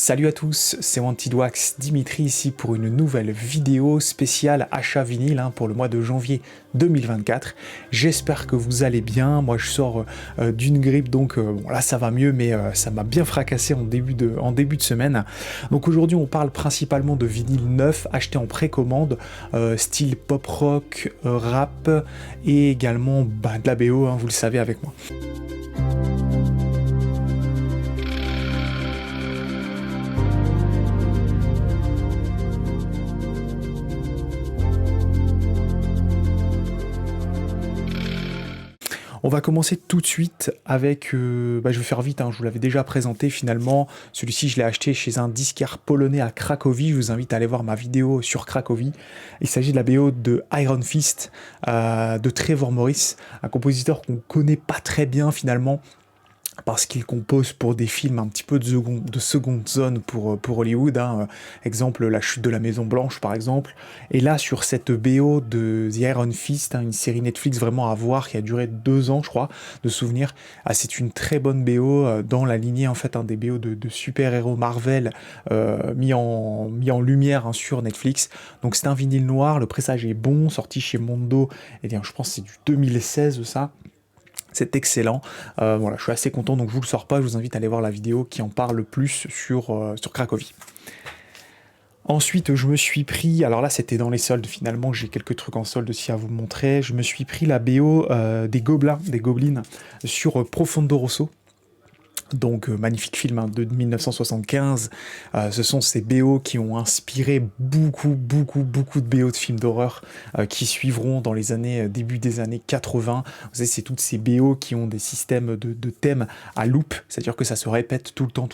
Salut à tous, c'est Wanted Wax, Dimitri ici pour une nouvelle vidéo spéciale achat vinyle pour le mois de janvier 2024. J'espère que vous allez bien, moi je sors d'une grippe donc bon, là ça va mieux mais ça m'a bien fracassé en début de semaine. Donc aujourd'hui on parle principalement de vinyle neuf acheté en précommande, style pop rock, rap et également de la BO, vous le savez avec moi. On va commencer tout de suite avec, je vais faire vite, je vous l'avais déjà présenté finalement, celui-ci je l'ai acheté chez un disquaire polonais à Cracovie, je vous invite à aller voir ma vidéo sur Cracovie. Il s'agit de la BO de Iron Fist de Trevor Morris, un compositeur qu'on connaît pas très bien finalement, parce qu'il compose pour des films un petit peu de seconde zone pour Hollywood, exemple La Chute de la Maison Blanche par exemple, et là sur cette BO de The Iron Fist, une série Netflix vraiment à voir qui a duré 2 ans je crois, de souvenirs, c'est une très bonne BO dans la lignée en fait des BO de super-héros Marvel mis en lumière sur Netflix, donc c'est un vinyle noir, le pressage est bon, sorti chez Mondo, et bien je pense que c'est du 2016 ça. C'est excellent, voilà, je suis assez content, donc je vous le sors pas, je vous invite à aller voir la vidéo qui en parle plus sur Cracovie. Ensuite, je me suis pris, alors là c'était dans les soldes finalement, j'ai quelques trucs en solde aussi à vous montrer, je me suis pris la BO des Goblins sur Profondo Rosso. Donc magnifique film de 1975, ce sont ces BO qui ont inspiré beaucoup de BO de films d'horreur qui suivront dans les années, début des années 80. Vous savez, c'est toutes ces BO qui ont des systèmes de thèmes à loop, c'est-à-dire que ça se répète tout le temps,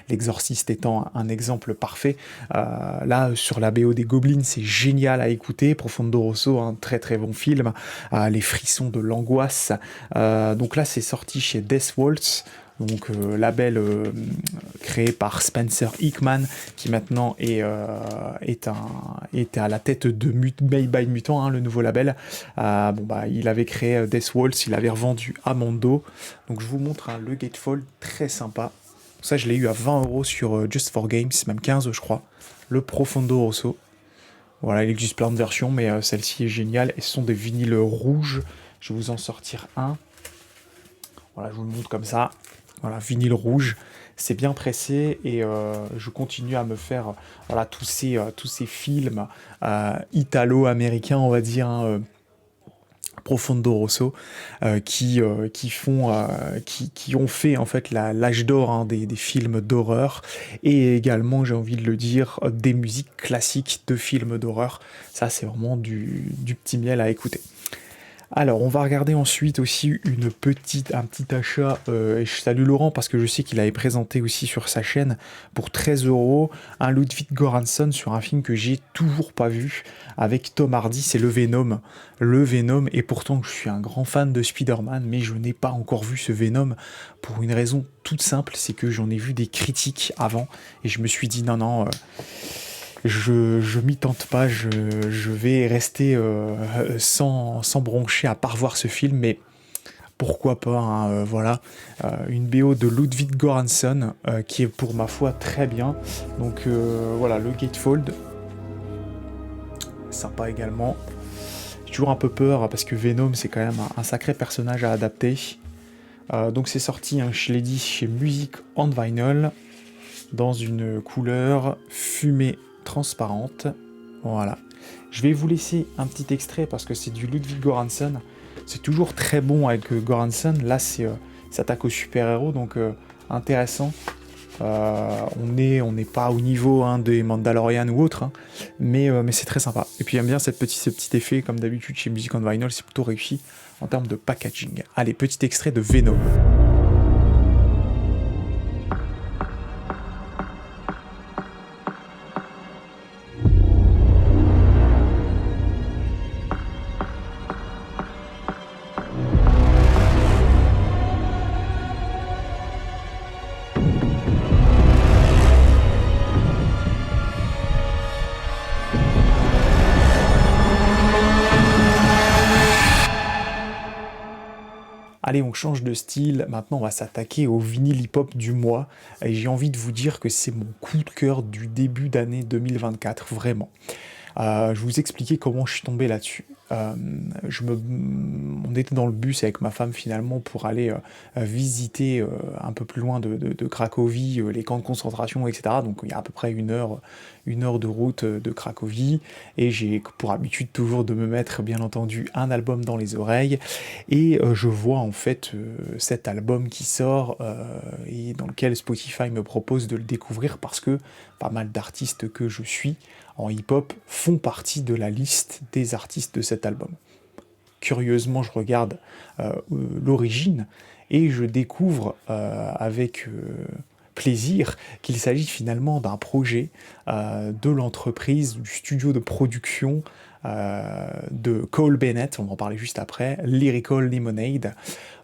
L'Exorciste étant un exemple parfait. Là, sur la BO des Goblins, c'est génial à écouter, Profondo Rosso, un très bon film, les frissons de l'angoisse. Donc là, c'est sorti chez Death Waltz, donc label créé par Spencer Hickman, qui maintenant est à la tête de Made by Mutant, le nouveau label. Il avait créé Death Waltz, il avait revendu à Mondo. Donc je vous montre le Gatefold, très sympa. Ça je l'ai eu à 20€ sur Just for Games, même 15 je crois. Le Profondo Rosso. Voilà, il existe plein de versions, mais celle-ci est géniale. Et ce sont des vinyles rouges. Je vais vous en sortir un. Voilà, je vous le montre comme ça. Voilà, vinyle rouge, c'est bien pressé et je continue à me faire tous ces films italo-américains, on va dire, Profondo Rosso, qui ont fait en fait l'âge d'or des films d'horreur, et également, j'ai envie de le dire, des musiques classiques de films d'horreur. Ça, c'est vraiment du petit miel à écouter. Alors, on va regarder ensuite aussi un petit achat, et je salue Laurent parce que je sais qu'il avait présenté aussi sur sa chaîne pour 13€, un Ludwig Göransson sur un film que j'ai toujours pas vu, avec Tom Hardy, c'est le Venom, et pourtant je suis un grand fan de Spider-Man, mais je n'ai pas encore vu ce Venom pour une raison toute simple, c'est que j'en ai vu des critiques avant, et je me suis dit non, je m'y tente pas, je vais rester sans broncher à part voir ce film, mais pourquoi pas, voilà, une BO de Ludwig Göransson qui est pour ma foi très bien, donc voilà, le Gatefold, sympa également. J'ai toujours un peu peur parce que Venom c'est quand même un sacré personnage à adapter, donc c'est sorti, je l'ai dit, chez Music on Vinyl, dans une couleur fumée transparente, voilà. Je vais vous laisser un petit extrait parce que c'est du Ludwig Göransson, c'est toujours très bon avec Göransson, là c'est s'attaque aux super-héros, donc intéressant. On n'est pas au niveau des Mandalorian ou autre, mais c'est très sympa. Et puis j'aime bien ce petit effet, comme d'habitude chez Music on Vinyl, c'est plutôt réussi en termes de packaging. Allez, petit extrait de Venom. Allez, on change de style, maintenant on va s'attaquer au vinyle hip-hop du mois, et j'ai envie de vous dire que c'est mon coup de cœur du début d'année 2024, vraiment. Je vais vous expliquer comment je suis tombé là-dessus. On était dans le bus avec ma femme finalement pour aller visiter un peu plus loin de Cracovie, les camps de concentration, etc. Donc il y a à peu près une heure de route de Cracovie. Et j'ai pour habitude toujours de me mettre, bien entendu, un album dans les oreilles. Et je vois en fait cet album qui sort et dans lequel Spotify me propose de le découvrir parce que pas mal d'artistes que je suis en hip-hop font partie de la liste des artistes de cet album. Curieusement, je regarde l'origine et je découvre avec plaisir qu'il s'agit finalement d'un projet de l'entreprise, du studio de production de Cole Bennett, on va en parler juste après, Lyrical Lemonade.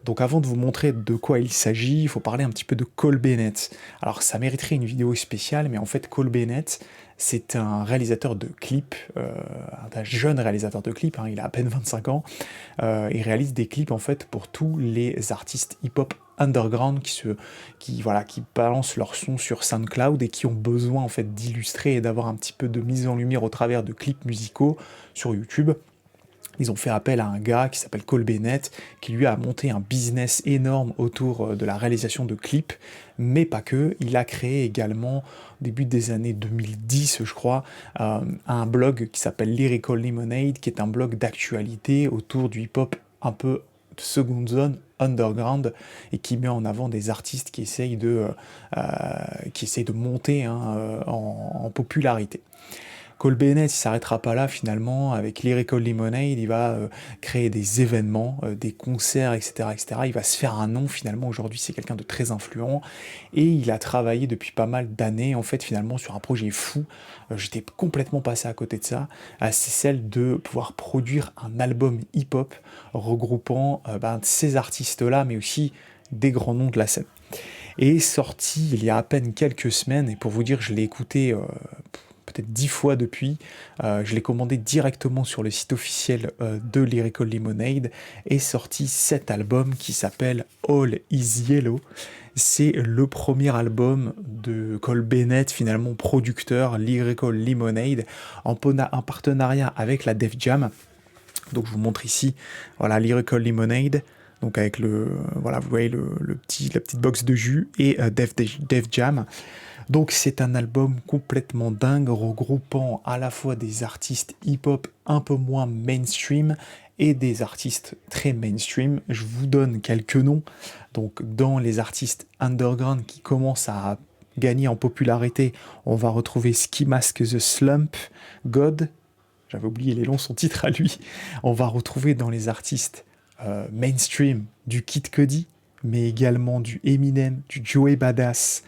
Donc avant de vous montrer de quoi il s'agit, il faut parler un petit peu de Cole Bennett. Alors ça mériterait une vidéo spéciale, mais en fait Cole Bennett, c'est un réalisateur de clips, un jeune réalisateur de clips, hein, il a à peine 25 ans, il réalise des clips en fait pour tous les artistes hip-hop underground qui balancent leur son sur SoundCloud et qui ont besoin en fait d'illustrer et d'avoir un petit peu de mise en lumière au travers de clips musicaux sur YouTube. Ils ont fait appel à un gars qui s'appelle Cole Bennett, qui lui a monté un business énorme autour de la réalisation de clips, mais pas que. Il a créé également, au début des années 2010, je crois, un blog qui s'appelle Lyrical Lemonade, qui est un blog d'actualité autour du hip-hop un peu de seconde zone, underground, et qui met en avant des artistes qui essayent de monter en popularité. Cole Bennett, il s'arrêtera pas là finalement, avec Lyrical Lemonade, il va créer des événements, des concerts, etc., etc. Il va se faire un nom finalement, aujourd'hui c'est quelqu'un de très influent, et il a travaillé depuis pas mal d'années en fait finalement sur un projet fou, j'étais complètement passé à côté de ça, c'est celle de pouvoir produire un album hip-hop regroupant ces artistes-là, mais aussi des grands noms de la scène. Et sorti il y a à peine quelques semaines, et pour vous dire, je l'ai écouté peut-être 10 fois depuis. Je l'ai commandé directement sur le site officiel de Lyrical Lemonade, et sorti cet album qui s'appelle All Is Yellow. C'est le premier album de Cole Bennett, finalement producteur, Lyrical Lemonade, en partenariat avec la Def Jam. Donc je vous montre ici, voilà, Lyrical Lemonade, donc avec voilà, vous voyez la petite box de jus, et Def Jam. Donc c'est un album complètement dingue, regroupant à la fois des artistes hip-hop un peu moins mainstream et des artistes très mainstream. Je vous donne quelques noms. Donc dans les artistes underground qui commencent à gagner en popularité, on va retrouver Ski Mask the Slump, God, j'avais oublié les longs son titre à lui. On va retrouver dans les artistes mainstream du Kid Cudi, mais également du Eminem, du Joey Badass.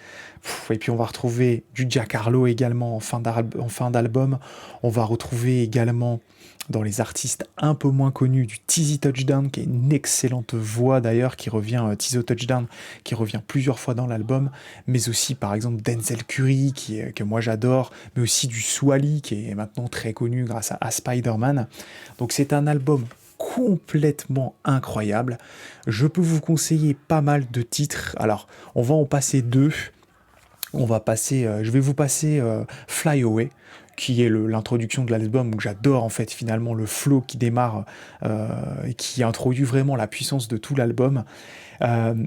Et puis on va retrouver du Jack Harlow également en fin d'album. On va retrouver également dans les artistes un peu moins connus du Tizzy Touchdown, qui est une excellente voix d'ailleurs, qui revient, Tizzy Touchdown, qui revient plusieurs fois dans l'album, mais aussi par exemple Denzel Curry, que moi j'adore, mais aussi du Swally, qui est maintenant très connu grâce à Spider-Man. Donc c'est un album complètement incroyable. Je peux vous conseiller pas mal de titres. Alors, on va en passer deux. Je vais vous passer Fly Away, qui est l'introduction de l'album, où j'adore en fait finalement le flow qui démarre et qui introduit vraiment la puissance de tout l'album.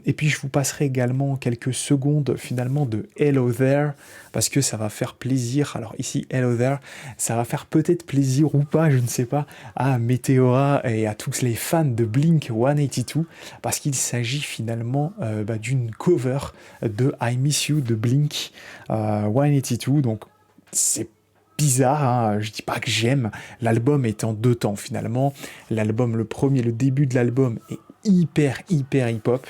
Et puis je vous passerai également quelques secondes finalement de Hello There, parce que ça va faire plaisir, alors ici Hello There, ça va faire peut-être plaisir ou pas, je ne sais pas, à Meteora et à tous les fans de Blink 182, parce qu'il s'agit finalement d'une cover de I Miss You de Blink 182, donc c'est bizarre, hein, je dis pas que j'aime, l'album est en deux temps finalement, le début de l'album est hyper hip-hop.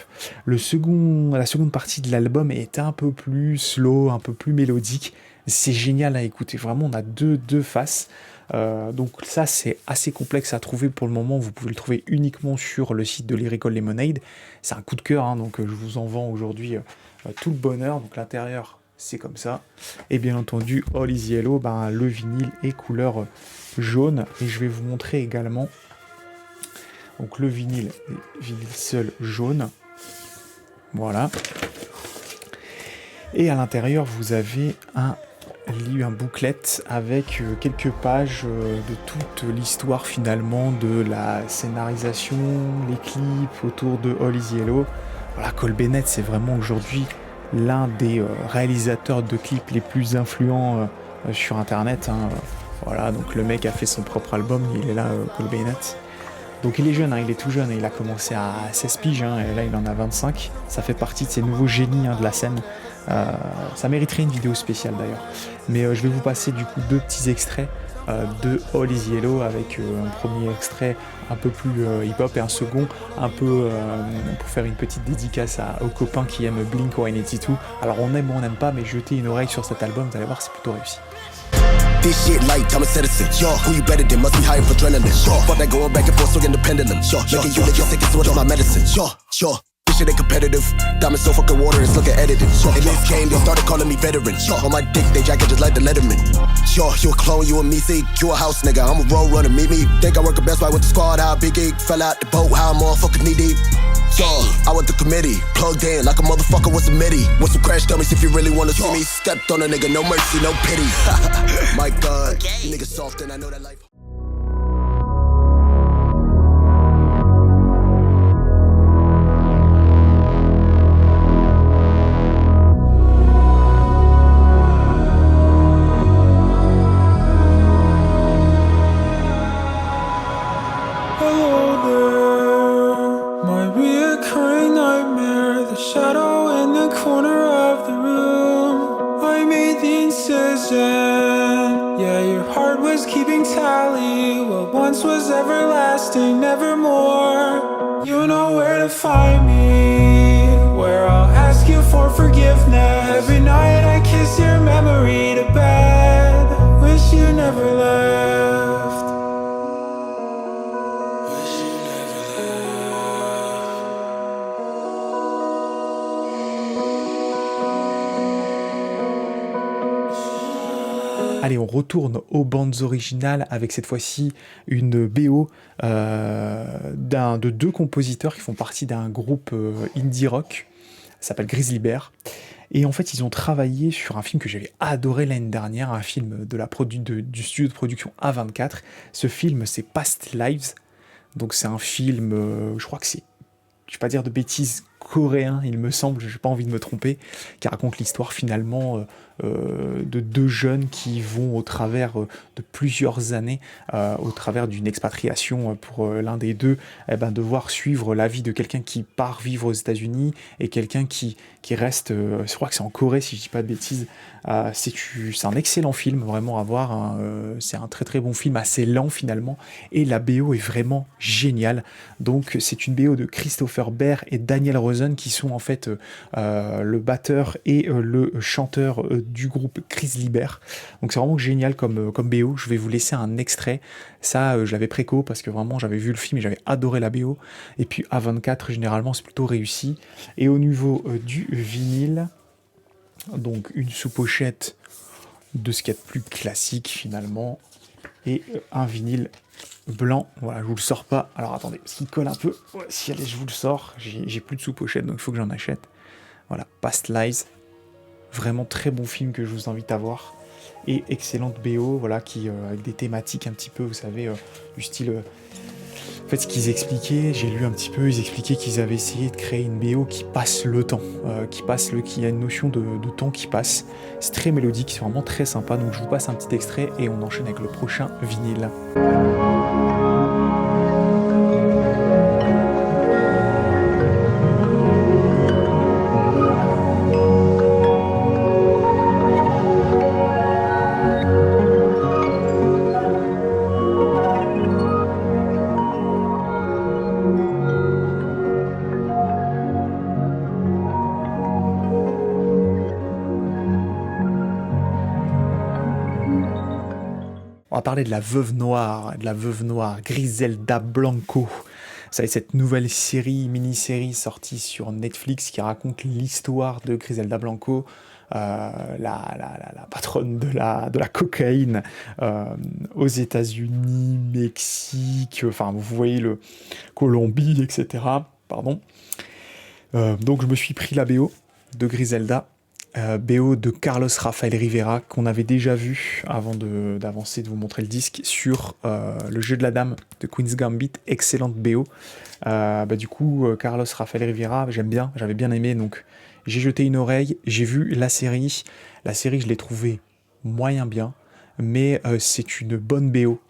La seconde partie de l'album est un peu plus slow, un peu plus mélodique. C'est génial à écouter. Vraiment, on a deux faces. Donc ça, c'est assez complexe à trouver pour le moment. Vous pouvez le trouver uniquement sur le site de Lyrical Lemonade. C'est un coup de cœur, hein, donc je vous en vends aujourd'hui tout le bonheur. Donc l'intérieur, c'est comme ça. Et bien entendu, All Is Yellow, le vinyle est couleur jaune. Et je vais vous montrer également Donc le vinyle seul jaune. Voilà. Et à l'intérieur, vous avez un booklet avec quelques pages de toute l'histoire finalement de la scénarisation, les clips autour de All Is Yellow. Voilà, Cole Bennett, c'est vraiment aujourd'hui l'un des réalisateurs de clips les plus influents sur internet. Hein. Voilà, donc le mec a fait son propre album, il est là, Cole Bennett. Donc il est jeune, hein, il est tout jeune, il a commencé à 16 piges, hein, et là il en a 25. Ça fait partie de ces nouveaux génies de la scène. Ça mériterait une vidéo spéciale d'ailleurs. Mais je vais vous passer du coup 2 petits extraits de All Is Yellow avec un premier extrait un peu plus hip-hop et un second un peu pour faire une petite dédicace aux copains qui aiment Blink-182. Alors on aime ou on n'aime pas, mais jetez une oreille sur cet album, vous allez voir, c'est plutôt réussi. This shit like I'm a citizen. Sure. Who you better than must be high for adrenaline. Sure. Fuck that going back and forth, swinging the pendulum. Sure. Making you niggas think it's one of my medicine. Sure. Sure. This shit ain't competitive. Diamonds so fucking water, it's looking edited. Sure. In this game, they started calling me veteran. Sure. On my dick, they jacket just like the Letterman. Sure. You a clone, you a me, see. You a house nigga, I'm a road runner, meet me. Think I work the best right with the squad, how big geek. Fell out the boat, how I'm all fucking knee deep. Yo, I went to committee, plugged in like a motherfucker with some MIDI. With some crash dummies if you really wanna see me. Stepped on a nigga, no mercy, no pity. My God, you niggas soft and I know that life. Yeah, your heart was keeping tally. What once was everlasting, nevermore. You know where to find me, where I'll ask you for forgiveness. Every night I kiss your memory to bed. Wish you never left. Wish you never Allez, on retourne aux bandes originales avec cette fois-ci une BO de 2 compositeurs qui font partie d'un groupe indie rock, ça s'appelle Grizzly Bear. Et en fait, ils ont travaillé sur un film que j'avais adoré l'année dernière, un film du studio de production A24. Ce film, c'est Past Lives. Donc c'est un film, je crois que c'est, je vais pas dire de bêtises, coréen, il me semble, j'ai pas envie de me tromper, qui raconte l'histoire finalement de 2 jeunes qui vont au travers de plusieurs années, au travers d'une expatriation pour l'un des deux, devoir suivre la vie de quelqu'un qui part vivre aux États-Unis et quelqu'un qui reste, je crois que c'est en Corée si je dis pas de bêtises. C'est un excellent film, vraiment à voir, hein. C'est un très très bon film, assez lent finalement, et la BO est vraiment géniale. Donc c'est une BO de Christopher Bear et Daniel Rosen qui sont en fait le batteur et le chanteur du groupe Grizzly Bear. Donc c'est vraiment génial comme BO. Je vais vous laisser un extrait. Ça, je l'avais préco parce que vraiment j'avais vu le film et j'avais adoré la BO. Et puis A24, généralement, c'est plutôt réussi. Et au niveau du vinyle, donc une sous-pochette de ce qu'il y a de plus classique finalement. Et un vinyle blanc. Voilà, je vous le sors pas. Alors attendez, parce qu'il colle un peu. Ouais, si allez, je vous le sors. J'ai plus de sous-pochette, donc il faut que j'en achète. Voilà, Past Lives. Vraiment très bon film que je vous invite à voir. Et excellente BO, voilà, qui avec des thématiques un petit peu, vous savez, du style. En fait, ce qu'ils expliquaient, j'ai lu un petit peu, ils expliquaient qu'ils avaient essayé de créer une BO qui passe le temps, qui a une notion de temps qui passe. C'est très mélodique, c'est vraiment très sympa. Donc je vous passe un petit extrait et on enchaîne avec le prochain vinyle. On va parler de la Veuve Noire, Griselda Blanco. C'est cette nouvelle série, mini-série sortie sur Netflix qui raconte l'histoire de Griselda Blanco. la patronne de la cocaïne aux États-Unis, Mexique, enfin vous voyez le Colombie, etc. Pardon. Donc je me suis pris la BO de Griselda, BO de Carlos Rafael Rivera qu'on avait déjà vu avant d'avancer, de vous montrer le disque sur le jeu de la dame de Queen's Gambit, excellente BO. Du coup, Carlos Rafael Rivera, j'aime bien, j'avais bien aimé, donc j'ai jeté une oreille, j'ai vu la série. La série, je l'ai trouvée moyen bien, mais c'est une bonne BO.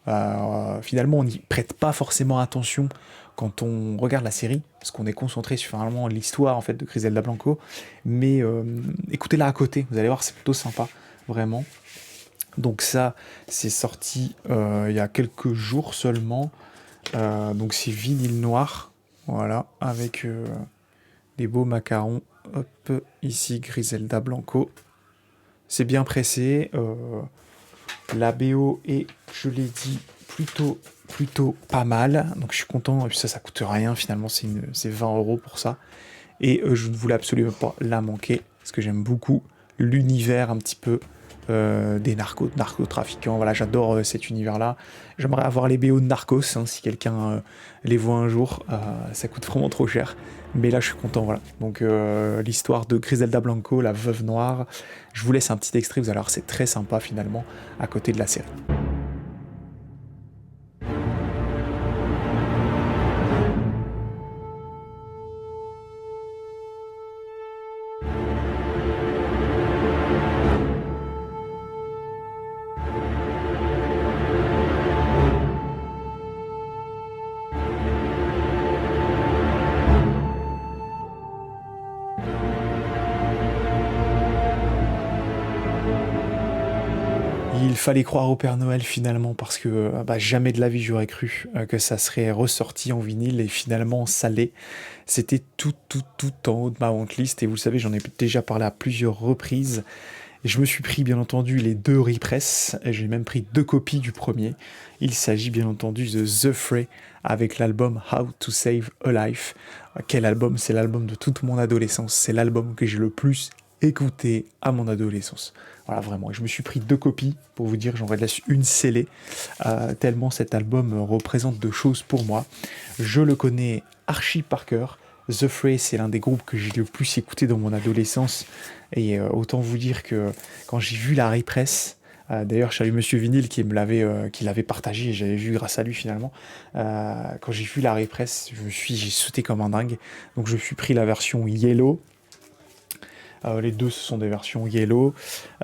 Finalement, on n'y prête pas forcément attention quand on regarde la série, parce qu'on est concentré sur finalement l'histoire en fait de Griselda Blanco, mais écoutez-la à côté, vous allez voir, c'est plutôt sympa, vraiment. Donc ça, c'est sorti il y a quelques jours seulement, donc c'est vinyle noir, voilà, avec des beaux macarons, hop, ici Griselda Blanco, c'est bien pressé, la BO est, je l'ai dit, plutôt pas mal, donc je suis content, et puis ça coûte rien finalement, c'est 20€ pour ça, et je ne voulais absolument pas la manquer, parce que j'aime beaucoup l'univers un petit peu des narcotrafiquants, voilà, j'adore cet univers-là, j'aimerais avoir les BO de Narcos, hein, si quelqu'un les voit un jour, ça coûte vraiment trop cher, mais là je suis content, voilà, donc l'histoire de Griselda Blanco, la veuve noire, je vous laisse un petit extrait, vous allez voir, c'est très sympa finalement, à côté de la série. Il fallait croire au Père Noël finalement, parce que jamais de la vie j'aurais cru que ça serait ressorti en vinyle, et finalement ça l'est. C'était tout en haut de ma wantlist, et vous le savez, j'en ai déjà parlé à plusieurs reprises. Et je me suis pris bien entendu les 2 repress, et j'ai même pris 2 copies du premier. Il s'agit bien entendu de The Fray avec l'album How to Save a Life. Quel album? C'est l'album de toute mon adolescence, c'est l'album que j'ai le plus écouté à mon adolescence. Voilà, vraiment. Et je me suis pris 2 copies, pour vous dire, j'en laisse une scellée, tellement cet album représente de choses pour moi. Je le connais archi par cœur. The Fray, c'est l'un des groupes que j'ai le plus écouté dans mon adolescence. Et autant vous dire que quand j'ai vu la repress, d'ailleurs, je salue Monsieur Vinyl qui l'avait partagé, et j'avais vu grâce à lui finalement. Quand j'ai vu la repress, j'ai sauté comme un dingue. Donc je me suis pris la version Yellow. Les deux, ce sont des versions Yellow.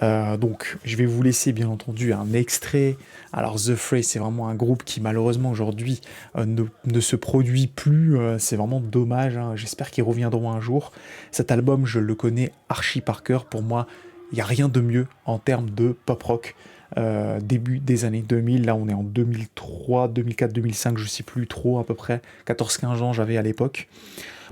Donc, je vais vous laisser, bien entendu, un extrait. Alors, The Fray, c'est vraiment un groupe qui, malheureusement, aujourd'hui, ne se produit plus. C'est vraiment dommage, hein. J'espère qu'ils reviendront un jour. Cet album, je le connais archi par cœur. Pour moi, il n'y a rien de mieux en termes de pop-rock. Début des années 2000, là on est en 2003, 2004, 2005, je sais plus trop, à peu près 14-15 ans j'avais à l'époque.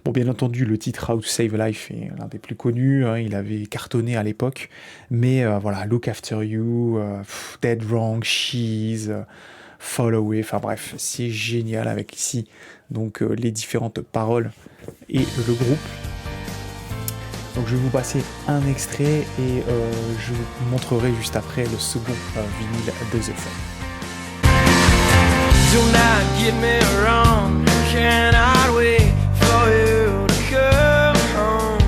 Bon, bien entendu, le titre How to Save a Life est l'un des plus connus, hein, il avait cartonné à l'époque, mais voilà, Look After You, Dead Wrong, She's, Fall Away, enfin bref, c'est génial avec ici donc les différentes paroles et le groupe. Donc je vais vous passer un extrait et je vous montrerai juste après le second vinyle de The Fray. Do not get me wrong, cannot wait for you to come home.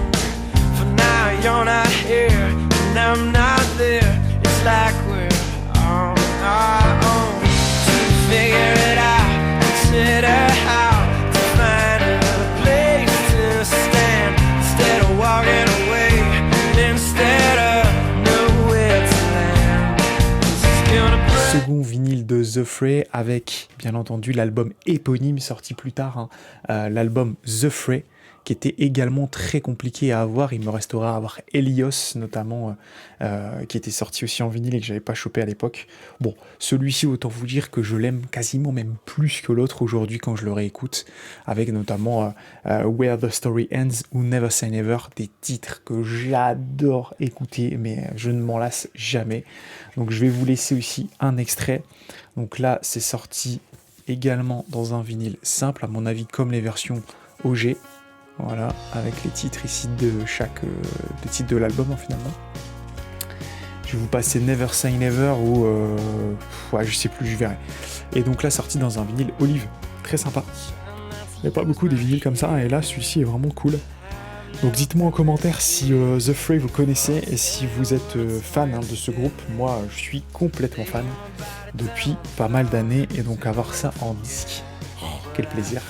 For now you're not here and I'm not there. It's like we're on our own to figure it out, consider how to find a place to stand instead of walking away, instead of nowhere to land. This is gonna break. Second vinyle de The Fray avec bien entendu l'album éponyme sorti plus tard, hein, l'album The Fray qui était également très compliqué à avoir. Il me restera à avoir Helios notamment qui était sorti aussi en vinyle et que j'avais pas chopé à l'époque. Bon, celui-ci autant vous dire que je l'aime quasiment même plus que l'autre aujourd'hui quand je le réécoute, avec notamment Where the Story Ends ou Never Say Never, des titres que j'adore écouter mais je ne m'en lasse jamais. Donc je vais vous laisser aussi un extrait. Donc là c'est sorti également dans un vinyle simple, à mon avis comme les versions OG. Voilà, avec les titres ici de chaque titre de l'album finalement. Je vais vous passer Never Say Never ou ouais, je sais plus, je verrai. Et donc là, sorti dans un vinyle olive, très sympa. Il n'y a pas beaucoup de vinyles comme ça, et là, celui-ci est vraiment cool. Donc dites-moi en commentaire si The Fray vous connaissez et si vous êtes fan de ce groupe. Moi, je suis complètement fan depuis pas mal d'années, et donc avoir ça en disque, oh, quel plaisir.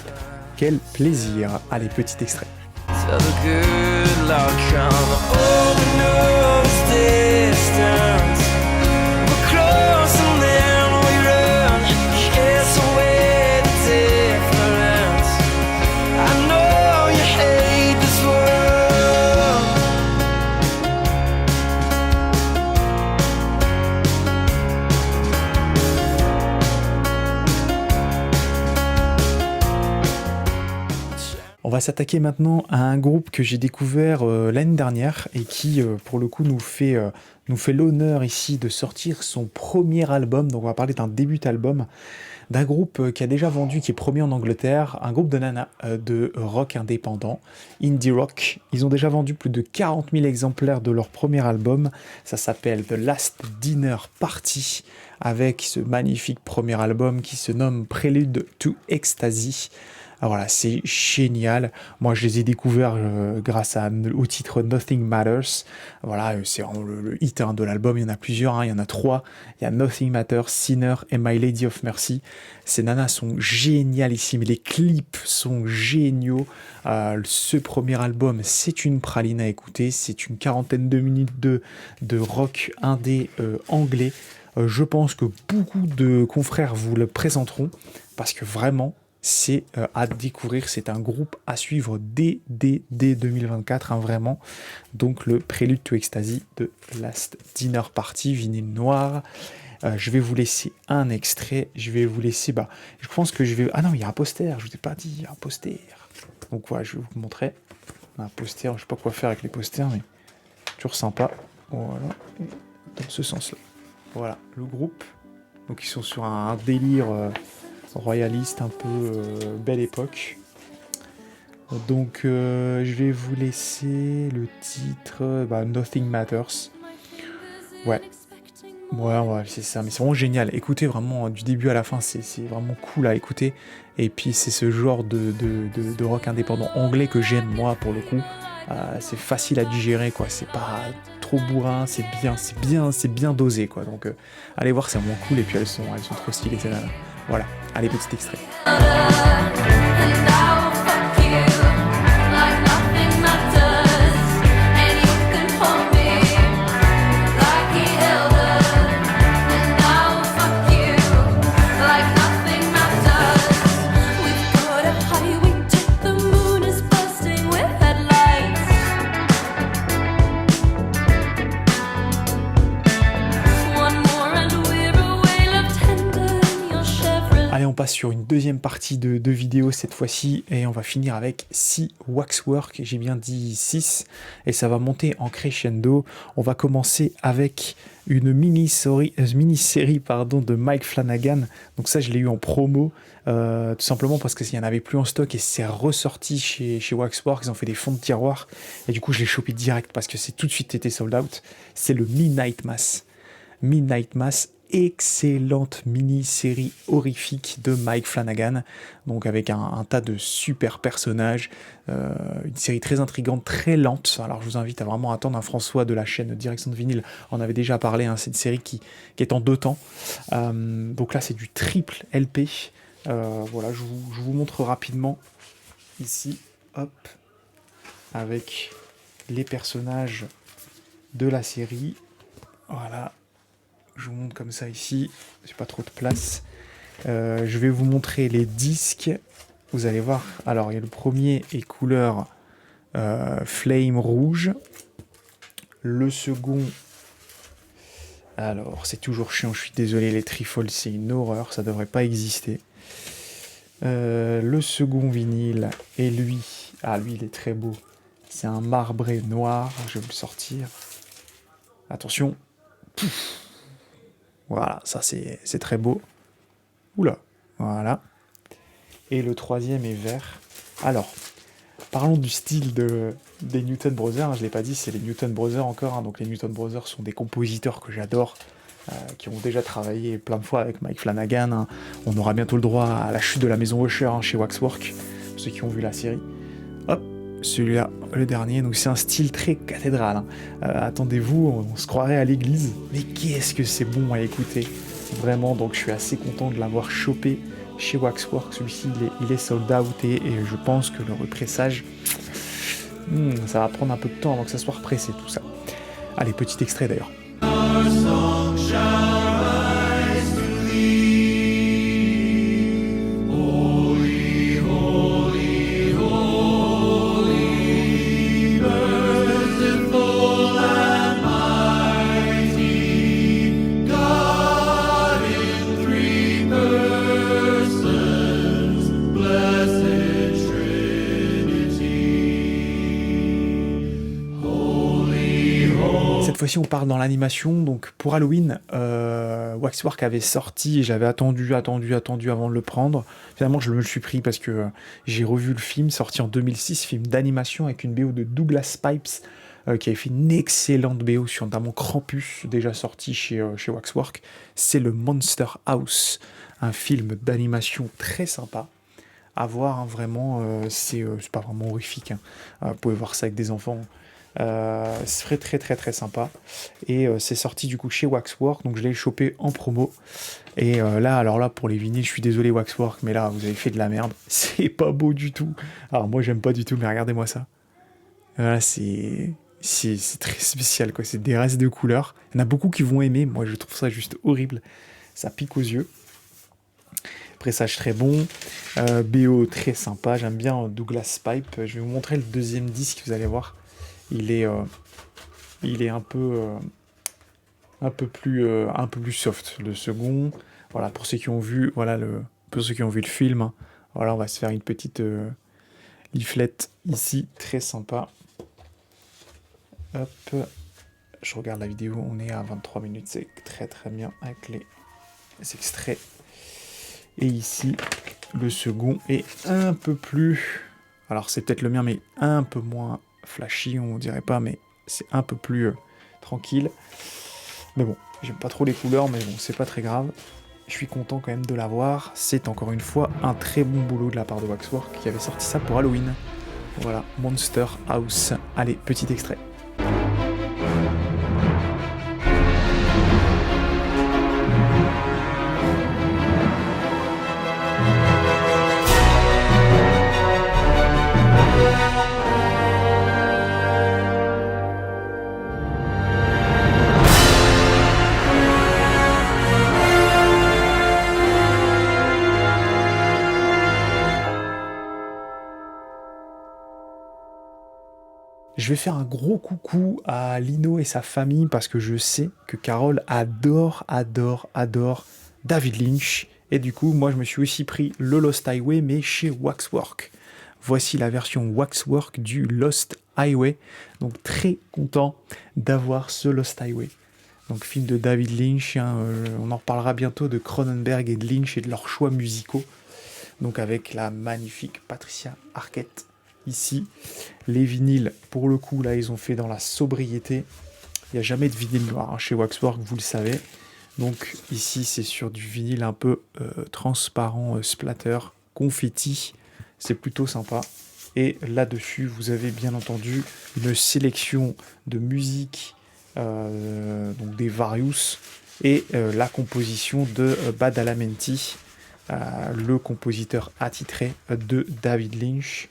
Quel plaisir. Allez, petit extrait. So the good Lord come over knows distance. We're close and then we run. Chase away the difference. I know you hate this world. On va s'attaquer maintenant à un groupe que j'ai découvert l'année dernière et qui, pour le coup, nous fait l'honneur ici de sortir son premier album. Donc on va parler d'un début d'album, d'un groupe qui a déjà vendu, qui est premier en Angleterre, un groupe de nana de rock indépendant, indie rock. Ils ont déjà vendu plus de 40 000 exemplaires de leur premier album. Ça s'appelle The Last Dinner Party, avec ce magnifique premier album qui se nomme Prelude to Ecstasy. Ah, voilà, c'est génial. Moi, je les ai découverts grâce au titre Nothing Matters. Voilà, c'est vraiment le hit de l'album. Il y en a plusieurs, il y en a 3. Il y a Nothing Matters, Sinner et My Lady of Mercy. Ces nanas sont génialissimes. Les clips sont géniaux. Ce premier album, c'est une praline à écouter. C'est une 40aine de minutes de rock indé anglais. Je pense que beaucoup de confrères vous le présenteront parce que vraiment, c'est à découvrir, c'est un groupe à suivre dès 2024, vraiment. Donc le Prélude to Ecstasy de Last Dinner Party, vinyle noir. Je vais vous laisser un extrait, je vais vous laisser, je pense que je vais... Ah non, il y a un poster, je vous ai pas dit, il y a un poster. Donc voilà, je vais vous montrer un poster, je sais pas quoi faire avec les posters, mais toujours sympa. Voilà, dans ce sens-là. Voilà, le groupe. Donc ils sont sur un délire... royaliste, un peu belle époque. Donc je vais vous laisser le titre Nothing Matters. Ouais, c'est ça, mais c'est vraiment génial. Écoutez vraiment du début à la fin, c'est vraiment cool à écouter. Et puis c'est ce genre de rock indépendant anglais que j'aime moi pour le coup. C'est facile à digérer, quoi. C'est pas trop bourrin, c'est bien dosé, quoi. Donc allez voir, c'est vraiment cool. Et puis elles sont trop stylées, ces nanas. Voilà, allez, petit extrait. Allez, on passe sur une deuxième partie de vidéo cette fois-ci et on va finir avec 6 Waxwork, j'ai bien dit 6, et ça va monter en crescendo. On va commencer avec une mini-série de Mike Flanagan. Donc ça, je l'ai eu en promo, tout simplement parce qu'il n'y en avait plus en stock et c'est ressorti chez Waxwork. Ils ont fait des fonds de tiroir et du coup, je l'ai chopé direct parce que c'est tout de suite été sold out. C'est le Midnight Mass. Midnight Mass, excellente mini-série horrifique de Mike Flanagan, donc avec un tas de super personnages, une série très intrigante, très lente. Alors je vous invite à vraiment attendre, François de la chaîne Direction de Vinyle en avait déjà parlé, c'est une série qui est en 2 temps. Donc là c'est du triple LP. Voilà, je vous montre rapidement ici, hop, avec les personnages de la série. Voilà. Je vous montre comme ça ici, j'ai pas trop de place. Je vais vous montrer les disques. Vous allez voir. Alors, il y a le premier est couleur flame rouge. Le second, alors c'est toujours chiant, je suis désolé, les trifolds c'est une horreur, ça devrait pas exister. Le second vinyle est lui il est très beau. C'est un marbré noir, je vais vous le sortir. Attention. Pouf. Voilà, ça c'est très beau. Oula, voilà. Et le troisième est vert. Alors, Parlons du style des Newton Brothers. Je ne l'ai pas dit, c'est les Newton Brothers encore. Hein. Donc les Newton Brothers sont des compositeurs que j'adore, qui ont déjà travaillé plein de fois avec Mike Flanagan. Hein. On aura bientôt le droit à la chute de la maison Usher hein, chez Waxwork, pour ceux qui ont vu la série. Hop, celui-là, le dernier. Donc c'est un style très cathédrale. Hein. Attendez-vous, on se croirait à l'église. Mais qu'est-ce que c'est bon à écouter. Vraiment, donc je suis assez content de l'avoir chopé chez Waxwork. Celui-ci, il est sold out et je pense que le repressage, ça va prendre un peu de temps avant que ça soit repressé tout ça. Allez, petit extrait d'ailleurs. Cette fois-ci, on part dans l'animation. Donc, pour Halloween, Waxwork avait sorti et j'avais attendu avant de le prendre. Finalement, je me le suis pris parce que j'ai revu le film, sorti en 2006, film d'animation avec une BO de Douglas Pipes, qui avait fait une excellente BO sur notamment Krampus, déjà sorti chez Waxwork. C'est le Monster House, un film d'animation très sympa. À voir, hein, vraiment, c'est pas vraiment horrifique. Hein. Vous pouvez voir ça avec des enfants. C'est très très très sympa et c'est sorti du coup chez Waxwork, donc je l'ai chopé en promo et là pour les vinyles, je suis désolé Waxwork, mais là vous avez fait de la merde, c'est pas beau du tout. Alors moi j'aime pas du tout, mais regardez-moi ça. Voilà, c'est très spécial quoi, c'est des restes de couleurs. Il y en a beaucoup qui vont aimer, moi je trouve ça juste horrible, ça pique aux yeux. Pressage très bon, BO très sympa, j'aime bien Douglas Pipe. Je vais vous montrer le deuxième disque, vous allez voir. Il est un peu plus soft. Le second, voilà, pour ceux qui ont vu, le film, hein, voilà, on va se faire une petite leaflet ici, très sympa. Hop, je regarde la vidéo, on est à 23 minutes, c'est très très bien avec les extraits. Et ici, le second est un peu plus, alors c'est peut-être le mien, mais un peu moins flashy, on dirait pas, mais c'est un peu plus tranquille. Mais bon, j'aime pas trop les couleurs, mais bon, c'est pas très grave. Je suis content quand même de l'avoir. C'est encore une fois un très bon boulot de la part de Waxwork qui avait sorti ça pour Halloween. Voilà, Monster House. Allez, petit extrait. Je vais faire un gros coucou à Lino et sa famille parce que je sais que Carole adore David Lynch. Et du coup, moi, je me suis aussi pris le Lost Highway, mais chez Waxwork. Voici la version Waxwork du Lost Highway. Donc, très content d'avoir ce Lost Highway. Donc, film de David Lynch. Hein, on en reparlera bientôt de Cronenberg et de Lynch et de leurs choix musicaux. Donc, avec la magnifique Patricia Arquette. Ici, les vinyles, pour le coup, là, ils ont fait dans la sobriété. Il n'y a jamais de vinyle noir hein, chez Waxwork, vous le savez. Donc ici, c'est sur du vinyle un peu transparent, splatter, confetti. C'est plutôt sympa. Et là-dessus, vous avez bien entendu une sélection de musique, donc des Various, et la composition de Badalamenti, le compositeur attitré de David Lynch.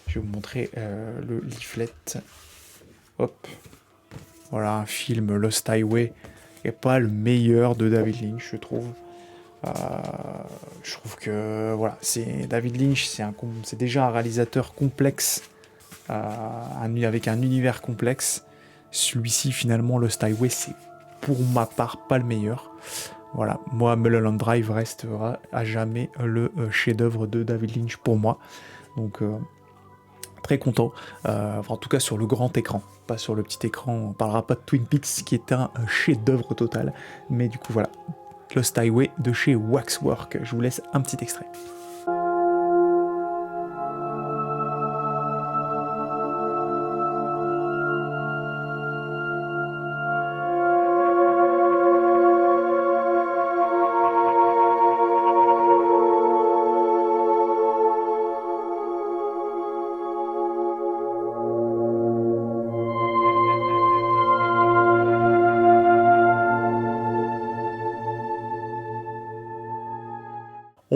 Je vais vous montrer le leaflet. Hop. Voilà, un film Lost Highway n'est pas le meilleur de David Lynch, je trouve. Je trouve que voilà, c'est David Lynch, c'est déjà un réalisateur complexe, avec un univers complexe. Celui-ci, finalement, Lost Highway, c'est pour ma part pas le meilleur. Voilà, moi, Mulholland Drive restera à jamais le chef-d'œuvre de David Lynch pour moi. Donc, très content, en tout cas sur le grand écran, pas sur le petit écran. On parlera pas de Twin Peaks qui est un chef-d'œuvre total, mais du coup voilà, Lost Highway de chez Waxwork. Je vous laisse un petit extrait.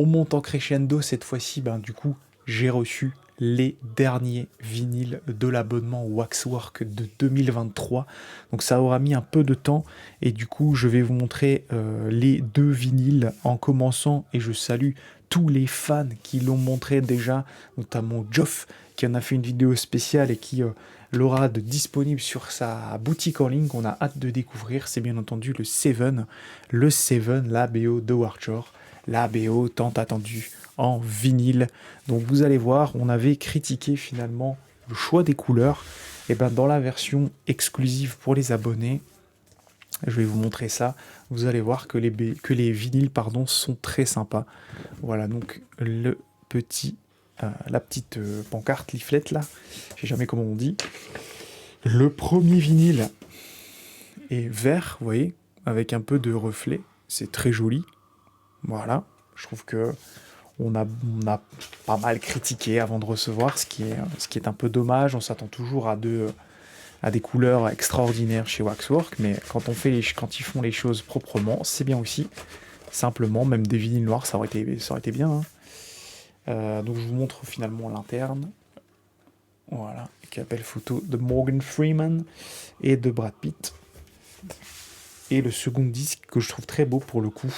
On monte en crescendo cette fois-ci, du coup, j'ai reçu les derniers vinyles de l'abonnement Waxwork de 2023. Donc ça aura mis un peu de temps et du coup je vais vous montrer les 2 vinyles en commençant, et je salue tous les fans qui l'ont montré déjà, notamment Geoff qui en a fait une vidéo spéciale et qui l'aura disponible sur sa boutique en ligne qu'on a hâte de découvrir. C'est bien entendu le Seven, la BO de Warchore, la BO tant attendue en vinyle. Donc vous allez voir, on avait critiqué finalement le choix des couleurs. Et dans la version exclusive pour les abonnés, je vais vous montrer ça. Vous allez voir que les vinyles sont très sympas. Voilà, donc la petite pancarte, leaflet là, je sais jamais comment on dit. Le premier vinyle est vert, vous voyez, avec un peu de reflet. C'est très joli. Voilà, je trouve que on a pas mal critiqué avant de recevoir, ce qui est un peu dommage. On s'attend toujours à des couleurs extraordinaires chez Waxwork, mais quand ils font les choses proprement, c'est bien aussi. Simplement, même des vinyles noirs, ça aurait été bien. Donc je vous montre finalement l'interne. Voilà, avec la belle photo de Morgan Freeman et de Brad Pitt. Et le second disque que je trouve très beau pour le coup.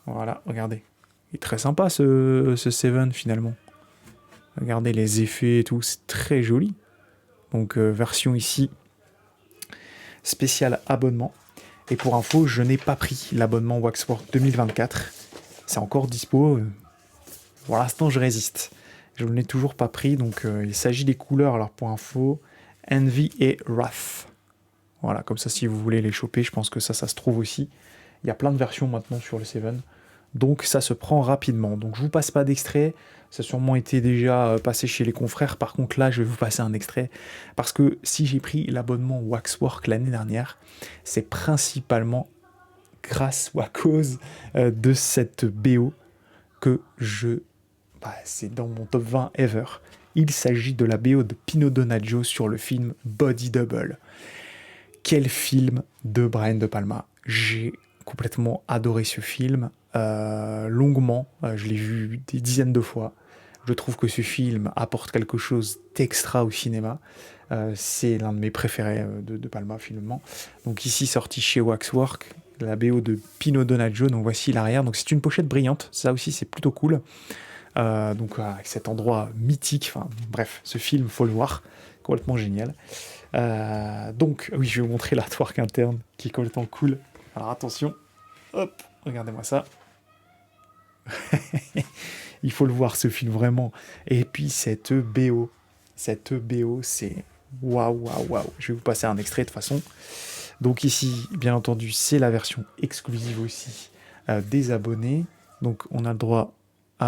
Voilà, regardez. Il est très sympa ce Seven finalement. Regardez les effets et tout, c'est très joli. Donc version ici spéciale abonnement. Et pour info, je n'ai pas pris l'abonnement Waxwork 2024. C'est encore dispo. Pour l'instant, je résiste. Je ne l'ai toujours pas pris. Donc il s'agit des couleurs. Alors pour info, Envy et Wrath. Voilà, comme ça si vous voulez les choper, je pense que ça se trouve aussi. Il y a plein de versions maintenant sur le Seven. Donc ça se prend rapidement. Donc je vous passe pas d'extrait. Ça a sûrement été déjà passé chez les confrères. Par contre là, je vais vous passer un extrait. Parce que si j'ai pris l'abonnement Waxwork l'année dernière, c'est principalement grâce ou à cause de cette BO que c'est dans mon top 20 ever. Il s'agit de la BO de Pino Donaggio sur le film Body Double. Quel film de Brian De Palma. J'ai complètement adoré ce film. Longuement, je l'ai vu des dizaines de fois. Je trouve que ce film apporte quelque chose d'extra au cinéma. C'est l'un de mes préférés de Palma finalement. Donc ici sorti chez Waxwork, la BO de Pino Donaggio. Donc voici l'arrière. Donc c'est une pochette brillante. Ça aussi c'est plutôt cool. Donc avec cet endroit mythique. Enfin bref, ce film faut le voir. Complètement génial. Donc oui, je vais vous montrer l'artwork interne qui est complètement cool. Alors attention. Hop, regardez-moi ça. Il faut le voir ce film vraiment. Et puis cette BO, c'est waouh. Je vais vous passer un extrait de toute façon. Donc ici, bien entendu, c'est la version exclusive aussi des abonnés. Donc on a le droit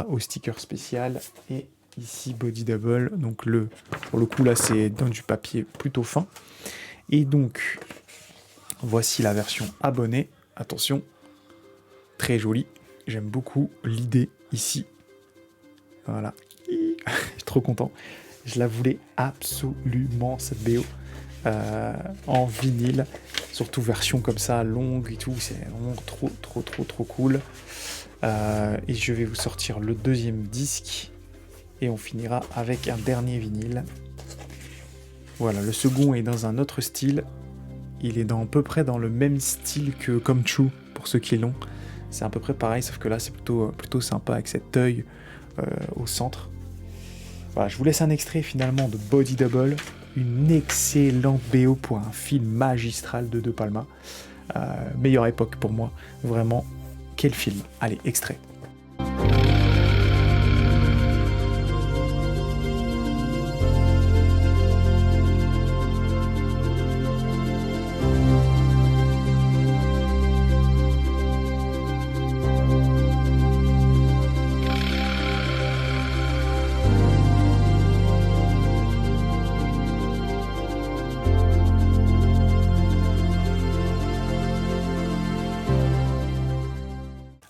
au sticker spécial et ici Body Double. Donc pour le coup là, c'est dans du papier plutôt fin. Et donc voici la version abonnée. Attention, très jolie. J'aime beaucoup l'idée ici. Voilà. Je suis trop content. Je la voulais absolument, cette BO. En vinyle. Surtout version comme ça, longue et tout. C'est vraiment trop cool. Et je vais vous sortir le deuxième disque. Et on finira avec un dernier vinyle. Voilà, le second est dans un autre style. Il est à peu près dans le même style que Come True, pour ceux qui l'ont. C'est à peu près pareil, sauf que là, c'est plutôt sympa avec cet œil au centre. Voilà, je vous laisse un extrait finalement de Body Double, une excellente BO pour un film magistral de De Palma. Meilleure époque pour moi, vraiment. Quel film. Allez, extrait.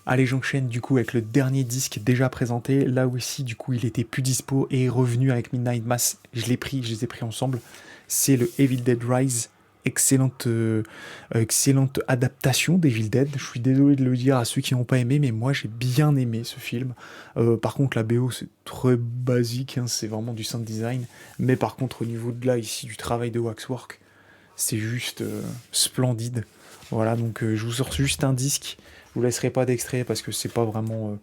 Allez, j'enchaîne du coup avec le dernier disque déjà présenté. Là aussi, du coup, il était plus dispo et est revenu avec Midnight Mass. Je les ai pris ensemble. C'est le Evil Dead Rise excellente adaptation d'Evil Dead. Je suis désolé de le dire à ceux qui n'ont pas aimé, mais moi j'ai bien aimé ce film. Par contre, la BO c'est très basique, hein, c'est vraiment du sound design. Mais par contre, au niveau de là, ici, du travail de Waxwork, c'est juste splendide. Voilà, donc je vous sors juste un disque. Je vous laisserai pas d'extrait parce que c'est pas vraiment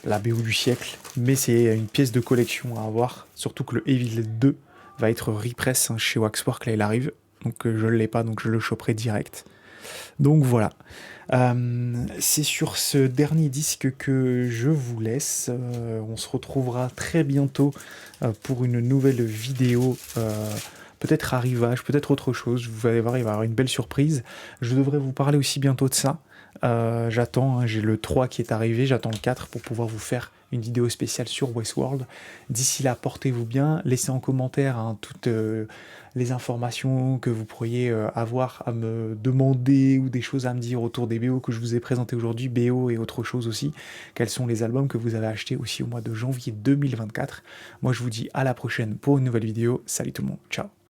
la BO du siècle, mais c'est une pièce de collection à avoir. Surtout que le Evil Dead 2 va être repress hein, chez Waxwork, là il arrive. Donc je l'ai pas, donc je le choperai direct. Donc voilà. C'est sur ce dernier disque que je vous laisse. On se retrouvera très bientôt pour une nouvelle vidéo. Peut-être arrivage, peut-être autre chose. Vous allez voir, il va y avoir une belle surprise. Je devrais vous parler aussi bientôt de ça. J'attends, hein, j'ai le 3 qui est arrivé, j'attends le 4 pour pouvoir vous faire une vidéo spéciale sur Westworld. D'ici là, portez-vous bien, laissez en commentaire hein, toutes les informations que vous pourriez avoir à me demander ou des choses à me dire autour des BO que je vous ai présenté aujourd'hui, BO et autre chose aussi. Quels sont les albums que vous avez achetés aussi au mois de janvier 2024. Moi je vous dis à la prochaine pour une nouvelle vidéo. Salut tout le monde, ciao.